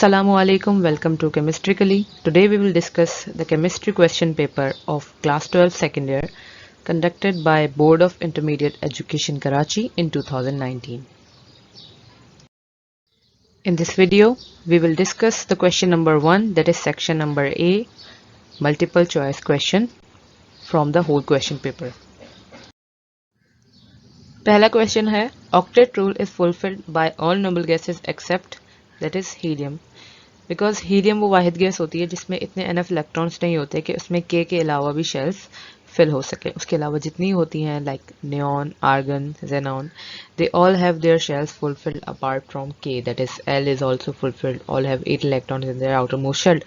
Assalamualaikum, welcome to Chemistrically. Today we will discuss the chemistry question paper of class 12 second year conducted by Board of Intermediate Education Karachi in 2019. In this video, we will discuss the question number 1, that is section number A, multiple choice question from the whole question paper. पहला question है, octet rule is fulfilled by all noble gases except that is helium. Because helium वो वाहिद gas होती है जिसमें इतने enough electrons नहीं होते कि उसमें के अलावा भी शेल्स फिल हो सके. उसके अलावा जितनी होती हैं like neon, argon, xenon, they all have their shells fulfilled apart from K, that is L is also fulfilled, all have 8 electrons in their outer most shell,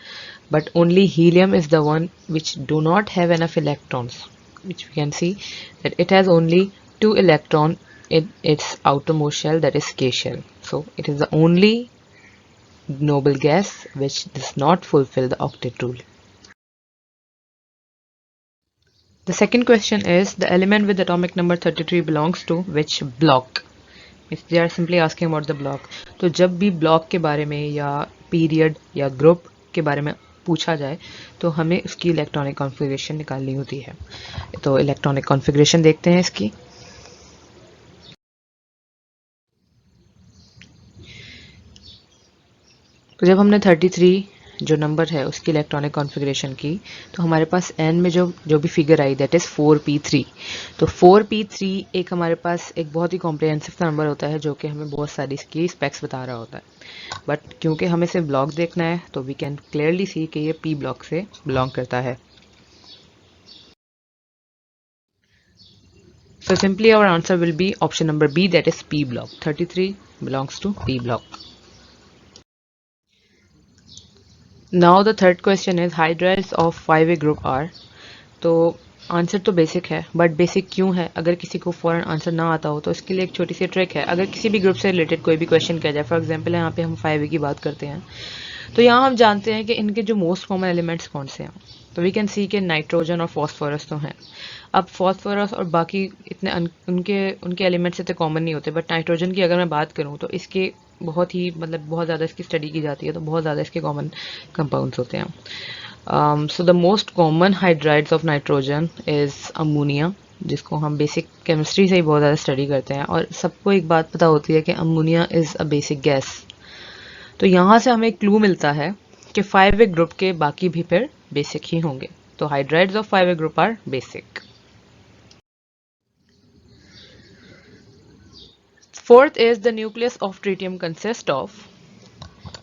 but only helium is the one which do not have enough electrons, which we can see that it has only 2 electron in its outermost shell, that is K shell. So it is the only noble gas which does not fulfill the octet rule. The second question is, the element with atomic number 33 belongs to which block? If they are simply asking about the block, तो जब भी block के बारे में या period या group के बारे में पूछा जाए तो हमें उसकी इलेक्ट्रॉनिक कॉन्फ़िगरेशन निकालनी होती है. तो इलेक्ट्रॉनिक कॉन्फ़िगरेशन देखते हैं इसकी. तो जब हमने 33 जो नंबर है उसकी इलेक्ट्रॉनिक कॉन्फ़िगरेशन की तो हमारे पास n में जो भी figure I that is 4p3. तो 4p3 एक हमारे पास एक बहुत ही कॉम्प्रिहेंसिव नंबर होता है जो कि हमें बहुत सारी इसकी स्पेक्स बता रहा होता है. बट क्योंकि हमें सिर्फ ब्लॉक देखना है तो वी कैन क्लियरली सी कि ये p ब्लॉक से बिलोंग करता है. So simply our answer will be option number B, that is P block. 33 belongs to P block. Now the third question is, hydrides of 5A group are. तो answer तो basic है, but basic क्यों है? अगर किसी को फॉरन answer ना आता हो तो इसके लिए एक छोटी सी ट्रिक है. अगर किसी भी ग्रुप से रिलेटेड कोई भी क्वेश्चन किया जाए, फॉर एग्जांपल यहाँ पे हम 5A की बात करते हैं, तो यहाँ हम जानते हैं कि इनके जो मोस्ट कॉमन एलिमेंट्स कौन से हैं. तो वी कैन सी के नाइट्रोजन और फॉस्फोरस तो हैं. अब फॉस्फोरस और बाकी इतने उनके एलिमेंट्स इतने कॉमन नहीं होते, बट नाइट्रोजन की अगर मैं बात करूँ तो इसके बहुत ही बहुत ज़्यादा इसकी स्टडी की जाती है, तो बहुत ज़्यादा इसके कॉमन कंपाउंड्स होते हैं. So the most common hydrides of nitrogen is ammonia, जिसको हम बेसिक केमिस्ट्री से ही बहुत ज़्यादा स्टडी करते हैं, और सबको एक बात पता होती है कि ammonia is a basic gas. तो यहाँ से हमें एक क्लू मिलता है कि 5A ग्रुप के बाकी भी फिर बेसिक ही होंगे. तो hydrides of 5A group are basic. Fourth is, the nucleus of tritium consists of.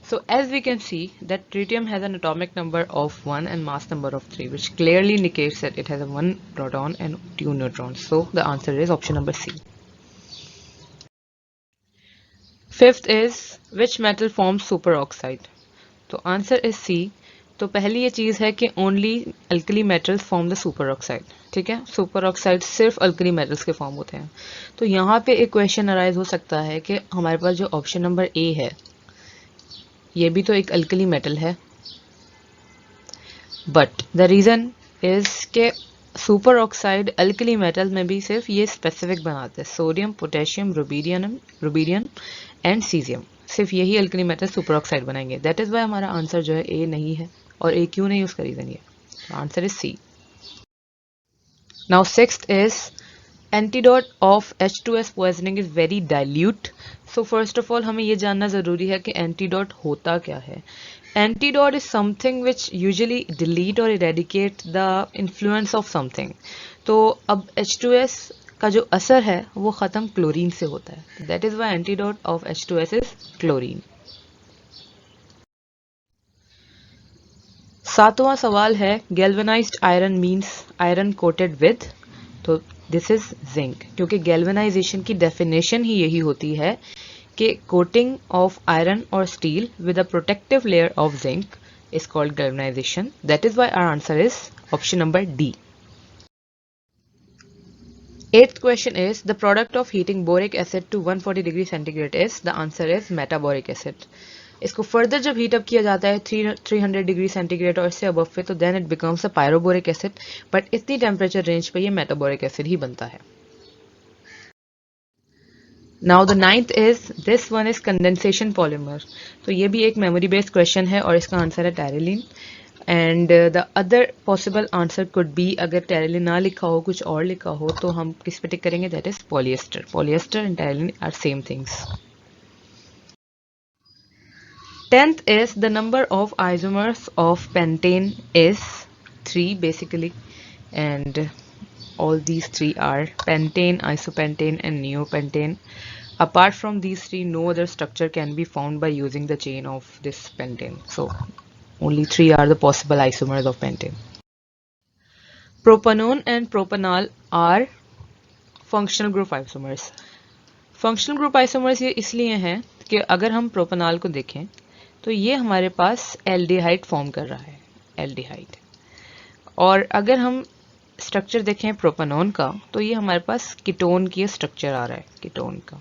So as we can see that tritium has an atomic number of 1 and mass number of 3, which clearly indicates that it has a 1 proton and 2 neutrons. So the answer is option number C. Fifth is, which metal forms superoxide? तो answer is C. तो पहली ये चीज़ है कि only alkali metals form the super oxide. ठीक है, super oxide सिर्फ alkali metals के फॉर्म होते हैं. तो यहाँ पे एक क्वेश्चन अराइज हो सकता है कि हमारे पास जो ऑप्शन नंबर A है ये भी तो एक अल्कली मेटल है, बट द रीज़न इज के सुपर ऑक्साइड अल्कली मेटल में भी सिर्फ ये स्पेसिफिक बनाते हैं, sodium, potassium, rubidium and caesium. सिर्फ यही अल्कली मेटल सुपर ऑक्साइड बनाएंगे. दैट इज वाई हमारा आंसर जो है A नहीं है. और A क्यों नहीं, उसका रीजन ये. Answer is C. Now sixth is, antidote of H2S poisoning is very dilute. So first of all हमें ये जानना जरूरी है कि एंटीडोट होता क्या है. Antidote is something which usually delete और eradicate the influence of something. तो अब H2S का जो असर है वो ख़त्म क्लोरीन से होता है. That is why antidote of H2S is chlorine. सातवां सवाल है, galvanised iron means iron coated with. तो दिस इज जिंक, क्योंकि गैल्वेनाइजेशन की डेफिनेशन ही यही होती है कि कोटिंग ऑफ आयरन और steel with a protective layer of zinc is called galvanisation. That is why our answer is option number D. Eighth question is, the product of heating boric acid to 140 degree centigrade is. The answer is metaboric acid. इसको further जब heat up किया जाता है 300 degree centigrade और इससे above पे, तो then it becomes a pyroboric acid. But इतनी टेम्परेचर रेंज पे ये मेटाबोरिक एसिड ही बनता है. Now the ninth is this one is condensation polymer. तो ये भी एक मेमोरी बेस्ड क्वेश्चन है और इसका आंसर है terylene. And the other possible answer could be, अगर टेरेलिन ना लिखा हो कुछ और लिखा हो तो हम किस पे टिक करेंगे, that is polyester. Polyester and terylene are same things. 10th is the number of isomers of pentane is 3 basically, and all these three are pentane, isopentane and neopentane. Apart from these three, no other structure can be found by using the chain of this pentane. So only three are the possible isomers of pentane. Propanone and propanol are functional group isomers. Functional group isomers ये इसलिए हैं कि अगर हम propanol को देखें तो ये हमारे पास एल्डिहाइड फॉर्म कर रहा है, एल्डिहाइड। और अगर हम स्ट्रक्चर देखें प्रोपेनॉन का तो ये हमारे पास कीटोन की स्ट्रक्चर आ रहा है, कीटोन का।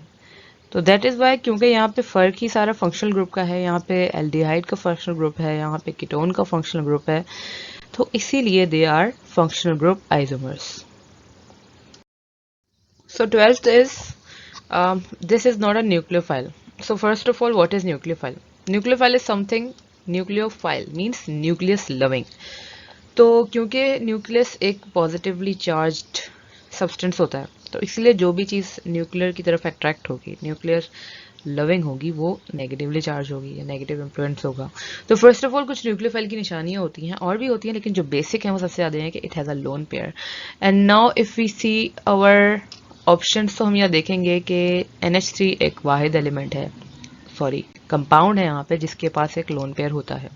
तो दैट इज वाई, क्योंकि यहाँ पे फर्क ही सारा फंक्शनल ग्रुप का है, यहाँ पे एल्डिहाइड का फंक्शनल ग्रुप है, यहाँ पे कीटोन का फंक्शनल ग्रुप है, तो इसीलिए they are functional group isomers. So 12th is this is not a nucleophile. So first of all, what is nucleophile? Nucleophile is something, nucleophile means nucleus loving. तो क्योंकि nucleus एक positively charged substance होता है, तो इसलिए जो भी चीज़ nuclear की तरफ अट्रैक्ट होगी, न्यूक्लियर लविंग होगी, वो नेगेटिवली चार्ज होगी या नेगेटिव इन्फ्लुएंस होगा। तो फर्स्ट ऑफ ऑल कुछ न्यूक्लियोफाइल की निशानियां होती हैं, और भी होती हैं, लेकिन जो बेसिक हैं वो सबसे ज़्यादा है कि it has a lone pair. And now if we see our options, तो हम यहाँ देखेंगे कि NH3 एक वाहिद एलिमेंट है, सॉरी कंपाउंड है यहाँ पे, जिसके पास एक लोन पेयर होता है,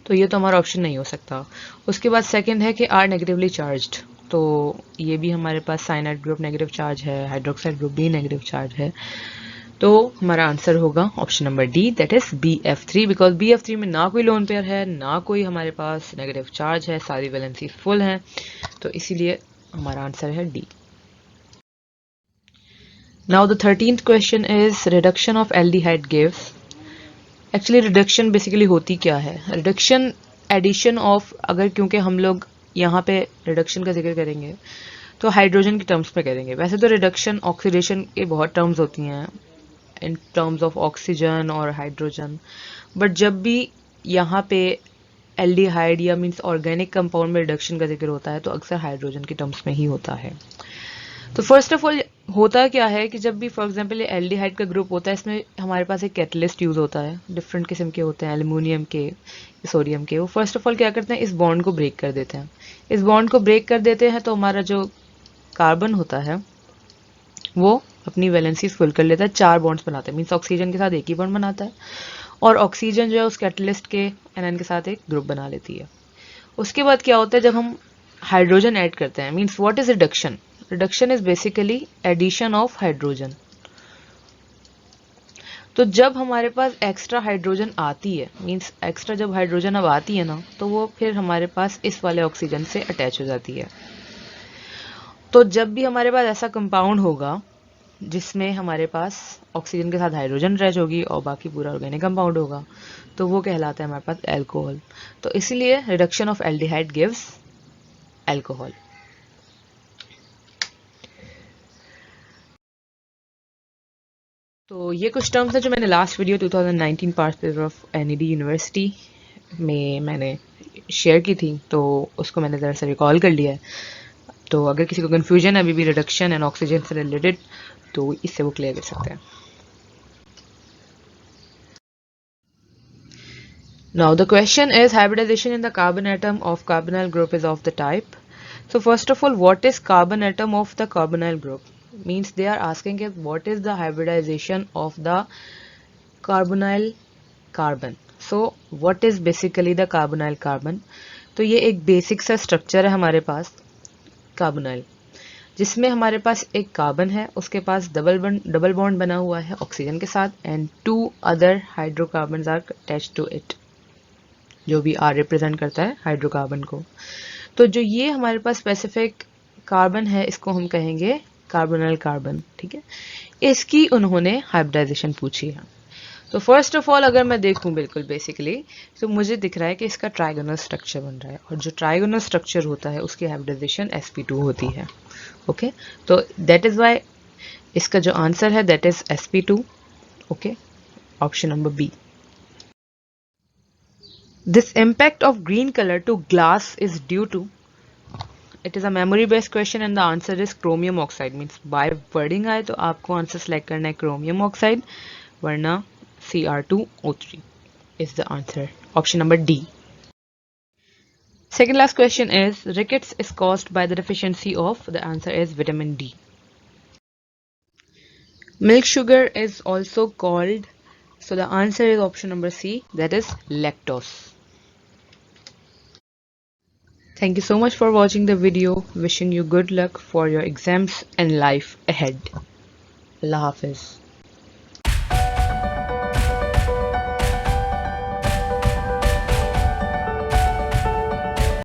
तो ये तो हमारा ऑप्शन नहीं हो सकता। उसके बाद सेकंड है कि आर नेगेटिवली चार्ज्ड, तो ये भी हमारे पास साइनाइड ग्रुप नेगेटिव चार्ज है, हाइड्रोक्साइड ग्रुप भी नेगेटिव चार्ज है, तो हमारा आंसर होगा option number D, that is BF3, because BF3 में ना कोई लोन पेयर है, ना कोई हमारे पास नेगेटिव चार्ज है, सारी वैलेंसी फुल है, तो इसीलिए हमारा आंसर है D. Now the 13th question is reduction of aldehyde gives. Actually reduction basically होती क्या है? Reduction addition of, अगर क्योंकि हम लोग यहाँ पे reduction का जिक्र करेंगे तो हाइड्रोजन के टर्म्स में करेंगे। वैसे तो रिडक्शन ऑक्सीडेशन के बहुत टर्म्स होती हैं इन टर्म्स ऑफ ऑक्सीजन और हाइड्रोजन, बट जब भी यहाँ पे एल्डिहाइड या मीन्स ऑर्गेनिक कंपाउंड में रिडक्शन का जिक्र होता है तो अक्सर हाइड्रोजन के टर्म्स में ही होता है। तो फर्स्ट ऑफ ऑल होता क्या है कि जब भी फॉर एग्जांपल एल्डिहाइड का ग्रुप होता है, इसमें हमारे पास एक कैटलिस्ट यूज होता है, डिफरेंट किस्म के होते हैं, एल्यूमिनियम के, सोडियम के। वो फर्स्ट ऑफ ऑल क्या करते हैं, इस बॉन्ड को ब्रेक कर देते हैं। इस बॉन्ड को ब्रेक कर देते हैं तो हमारा जो कार्बन होता है वो अपनी वैलेंसीज फुल कर लेता है, 4 बॉन्ड्स बनाता है, मीन्स ऑक्सीजन के साथ एक ही बॉन्ड बनाता है, और ऑक्सीजन जो है उस कैटलिस्ट के एनएन के साथ एक ग्रुप बना लेती है। उसके बाद क्या होता है, जब हम हाइड्रोजन ऐड करते हैं, means what is reduction? Reduction is basically addition of hydrogen. तो जब हमारे पास एक्स्ट्रा हाइड्रोजन आती है, मीन्स एक्स्ट्रा जब हाइड्रोजन अब आती है ना, तो वो फिर हमारे पास इस वाले ऑक्सीजन से अटैच हो जाती है। तो जब भी हमारे पास ऐसा कंपाउंड होगा जिसमें हमारे पास ऑक्सीजन के साथ हाइड्रोजन अटैच होगी और बाकी पूरा ऑर्गेनिक कंपाउंड होगा, तो वो कहलाता है हमारे पास एल्कोहल। तो इसीलिए reduction of aldehyde gives alcohol. तो ये कुछ टर्म्स हैं जो मैंने last video 2019 past paper of NED university में मैंने शेयर की थी, तो उसको मैंने ज़रा सा रिकॉल कर लिया है। तो अगर किसी को कन्फ्यूजन है अभी भी रिडक्शन एंड ऑक्सीजन से रिलेटेड, तो इससे वो क्लियर कर सकते हैं। Now the question is hybridization in the carbon atom of carbonyl group is of the type. So first of all, what is carbon atom of the carbonyl group? Means they are asking what is the hybridization of the carbonyl carbon. So what is basically the carbonyl carbon? तो ये एक basic सा structure है हमारे पास carbonyl, जिसमें हमारे पास एक carbon है, उसके पास डबल बॉन्ड बना हुआ है ऑक्सीजन के साथ, and 2 other hydrocarbons are attached to it, जो भी आर रिप्रेजेंट करता है हाइड्रोकार्बन को। तो जो ये हमारे पास स्पेसिफिक कार्बन है, इसको हम कहेंगे कार्बोनाइल कार्बन, ठीक है। इसकी उन्होंने हाइब्रिडाइजेशन पूछी है। तो फर्स्ट ऑफ ऑल अगर मैं देखूं बिल्कुल बेसिकली, तो मुझे दिख रहा है कि इसका ट्राइगोनल स्ट्रक्चर बन रहा है, और जो ट्राइगोनल स्ट्रक्चर होता है उसकी हाइब्रिडाइजेशन sp2 होती है। ओके, तो दैट इज व्हाई इसका जो आंसर है that is sp2. Okay, option number B. This impact of green color to glass is due to, it is a memory based question and the answer is chromium oxide. Means by wording आए तो आपको answer select करना है chromium oxide, वरना Cr2O3 is the answer. Option number D. Second last question is rickets is caused by the deficiency of, the answer is vitamin D. Milk sugar is also called, so the answer is option number C, that is lactose. Thank you so much for watching the video. Wishing you good luck for your exams and life ahead. Allah Hafiz.